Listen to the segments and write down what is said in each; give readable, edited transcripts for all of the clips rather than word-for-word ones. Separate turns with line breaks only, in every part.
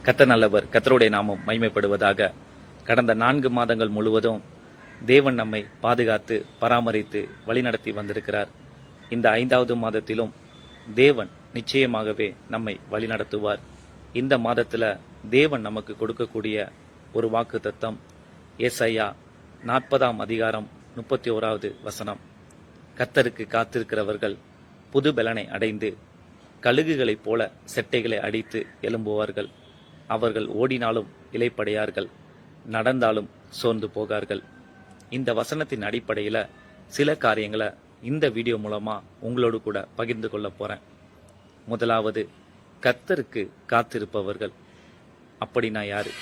கர்த்தர் நல்லவர். கர்த்தருடைய நாமம் மகிமைப்படுவதாக. கடந்த 4 மாதங்கள் முழுவதும் தேவன் நம்மை பாதுகாத்து பராமரித்து வழிநடத்தி வந்திருக்கிறார். இந்த 5வது மாதத்திலும் தேவன் நிச்சயமாகவே நம்மை வழிநடத்துவார். இந்த மாதத்துல தேவன் நமக்கு கொடுக்கக்கூடிய ஒரு வாக்குத்தத்தம் ஏசாயா 40ஆம் அதிகாரம் 31வது வசனம். கர்த்தருக்கு காத்திருக்கிறவர்கள் புது பலனை அடைந்து கழுகுகளைப் போல செட்டைகளை அடித்து எழும்புவார்கள். அவர்கள் ஓடினாலும் இளைப்படையார்கள், நடந்தாலும் சோர்ந்து போகார்கள். இந்த வசனத்தின் அடிப்படையில் சில காரியங்களை இந்த வீடியோ மூலமா உங்களோடு கூட பகிர்ந்து கொள்ள போறேன். முதலாவது, கர்த்தருக்கு காத்திருப்பவர்கள். அப்படின்னா யாரு?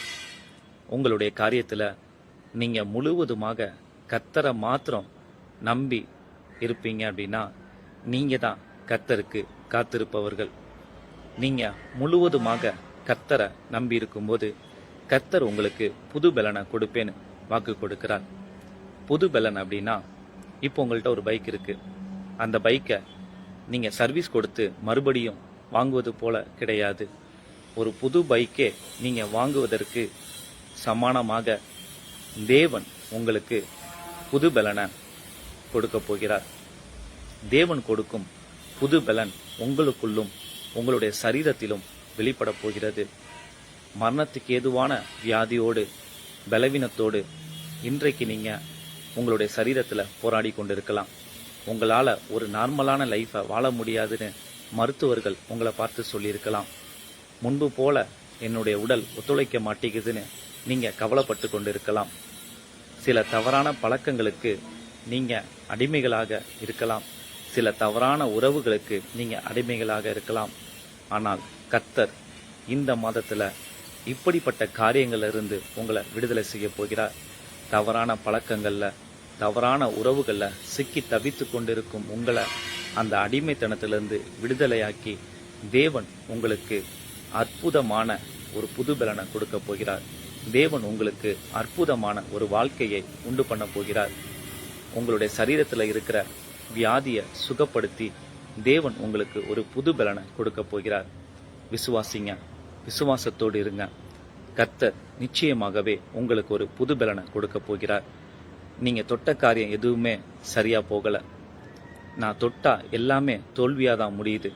உங்களுடைய காரியத்துல நீங்க முழுவதுமாக கர்த்தரை மாத்திரம் நம்பி இருப்பீங்க அப்படின்னா நீங்க தான் கர்த்தருக்கு காத்திருப்பவர்கள். நீங்க முழுவதுமாக கர்த்தரை நம்பி இருக்கும்போது கர்த்தர் உங்களுக்கு புது பலனை கொடுப்பேன்னு வாக்கு கொடுக்கிறார். புது பலன் அப்படின்னா, இப்போ உங்கள்கிட்ட ஒரு பைக் இருக்கு. அந்த பைக்கை நீங்க சர்வீஸ் கொடுத்து மறுபடியும் வாங்குவது போல கிடையாது. ஒரு புது பைக்கே நீங்க வாங்குவதற்கு சமானமாக தேவன் உங்களுக்கு புது பலனை கொடுக்க போகிறார். தேவன் கொடுக்கும் புது பலன் உங்களுக்குள்ளும் உங்களுடைய சரீரத்திலும் வெளிப்பட போகிறது. மரணத்துக்கு ஏதுவான வியாதியோடு பலவீனத்தோடு இன்றைக்கு நீங்க உங்களுடைய சரீரத்துல போராடி கொண்டிருக்கலாம். உங்களால ஒரு நார்மலான லைஃபை வாழ முடியாதுன்னு மருத்துவர்கள் உங்களை பார்த்து சொல்லியிருக்கலாம். முன்பு போல என்னுடைய உடல் ஒத்துழைக்க மாட்டேங்குதுன்னு நீங்க கவலைப்பட்டு கொண்டிருக்கலாம். சில தவறான பழக்கங்களுக்கு நீங்க அடிமைகளாக இருக்கலாம். சில தவறான உறவுகளுக்கு நீங்க அடிமைகளாக இருக்கலாம். ஆனால் கர்த்தர் இந்த மாதத்துல இப்படிப்பட்ட காரியங்கள்ல இருந்து உங்களை விடுதலை செய்ய போகிறார். தவறான பழக்கங்கள்ல, தவறான உறவுகள்ல சிக்கி தவித்து கொண்டிருக்கும் உங்களை அந்த அடிமைத்தனத்திலிருந்து விடுதலையாக்கி தேவன் உங்களுக்கு அற்புதமான ஒரு புது பலனை கொடுக்க போகிறார். தேவன் உங்களுக்கு அற்புதமான ஒரு வாழ்க்கையை உண்டு பண்ண போகிறார். உங்களுடைய சரீரத்துல இருக்கிற வியாதியை சுகப்படுத்தி தேவன் உங்களுக்கு ஒரு புது பலனை கொடுக்க போகிறார். விசுவாசிங்க, விசுவாசத்தோடு இருங்க. கர்த்தர் நிச்சயமாகவே உங்களுக்கு ஒரு புது பலனை கொடுக்க போகிறார். நீங்க தொட்ட காரியம் எதுவுமே சரியா போகல, நான் தொட்டா எல்லாமே தோல்வியாதான் முடியுது,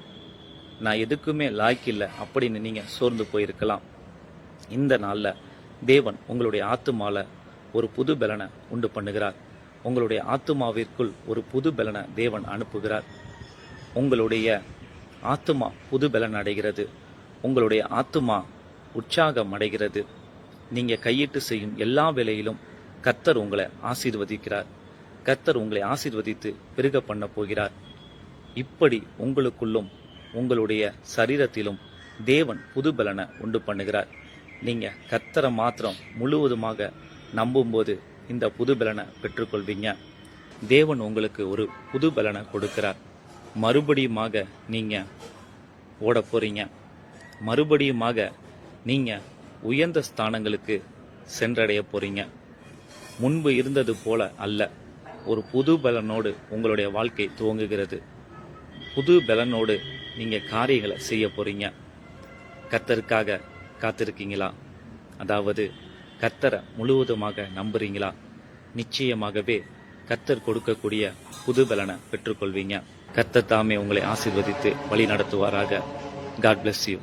நான் எதுக்குமே லாய்க்கில்லை அப்படின்னு நீங்க சோர்ந்து போயிருக்கலாம். இந்த நாள்ல தேவன் உங்களுடைய ஆத்துமால ஒரு புது பலனை உண்டு பண்ணுகிறார். உங்களுடைய ஆத்துமாவிற்குள் ஒரு புது பலனை தேவன் அனுப்புகிறார். உங்களுடைய ஆத்துமா புது பலன் அடைகிறது. உங்களுடைய ஆத்துமா உற்சாகம் அடைகிறது. நீங்க கையிட்டு செய்யும் எல்லா வேளையிலும் கர்த்தர் உங்களை ஆசீர்வதிக்கிறார். கர்த்தர் உங்களை ஆசீர்வதித்து பெருக பண்ண போகிறார். இப்படி உங்களுக்குள்ளும் உங்களுடைய சரீரத்திலும் தேவன் புது பலனை உண்டு பண்ணுகிறார். நீங்க கர்த்தரை மாத்திரம் முழுவதுமாக நம்பும்போது இந்த புது பலனை பெற்றுக்கொள்வீங்க. தேவன் உங்களுக்கு ஒரு புது பலனை கொடுக்கிறார். மறுபடியுமாக நீங்க ஓட போறீங்க. மறுபடியுமாக நீங்க உயர்ந்த ஸ்தானங்களுக்கு சென்றடைய போறீங்க. முன்பு இருந்தது போல அல்ல, ஒரு புது பலனோடு உங்களுடைய வாழ்க்கை துவங்குகிறது. புது பலனோடு நீங்க காரியங்களை செய்ய போறீங்க. கர்த்தருக்காக காத்திருக்கீங்களா? அதாவது கர்த்தரை முழுவதுமாக நம்புறீங்களா? நிச்சயமாகவே கர்த்தர் கொடுக்கக்கூடிய புது பலனை பெற்றுக்கொள்வீங்க. கர்த்தர் தாமே உங்களை ஆசீர்வதித்து வழி நடத்துவாராக. God bless you.